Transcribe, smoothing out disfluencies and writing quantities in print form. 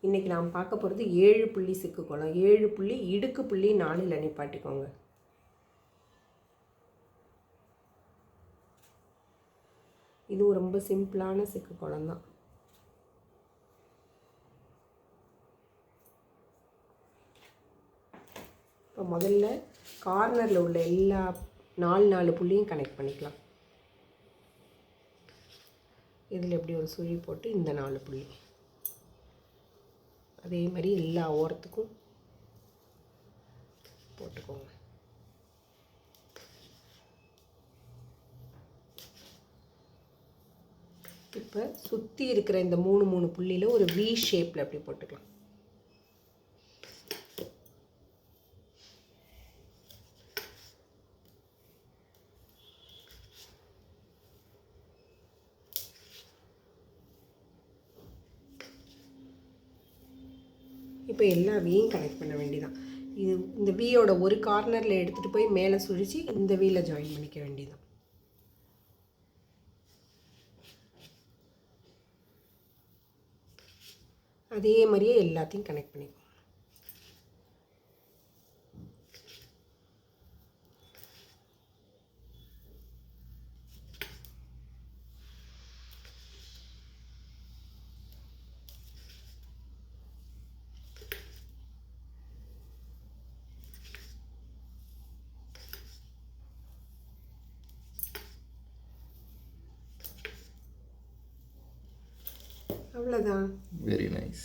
இன்றைக்கி நாம் பார்க்க போகிறது 7 புள்ளி சிக்கு கோலம். 7 புள்ளி இடுக்கு புள்ளி 4ல் நிப்பாட்டிக்கோங்க. இதுவும் ரொம்ப சிம்பிளான சிக்கு கோலம் தான். இப்போ முதல்ல கார்னரில் உள்ள எல்லா 4 புள்ளியும் கனெக்ட் பண்ணிக்கலாம். இதில் எப்படி ஒரு சுழி போட்டு இந்த 4 புள்ளி அதே மாதிரி எல்லா ஓரத்துக்கும் போட்டுக்கோங்க. இப்போ சுற்றி இருக்கிற இந்த 3 புள்ளியில் ஒரு வி ஷேப்பில் அப்படி போட்டுக்கலாம். இப்போ எல்லா வியும் கனெக்ட் பண்ண வேண்டியதான். இது இந்த வியோட ஒரு கார்னரில் எடுத்துகிட்டு போய் மேலே சுழித்து இந்த வியில் ஜாயின் பண்ணிக்க வேண்டியதான். அதே மாதிரியே எல்லாத்தையும் கனெக்ட் பண்ணிக்கோங்க. அவ்வளோதான். Very nice.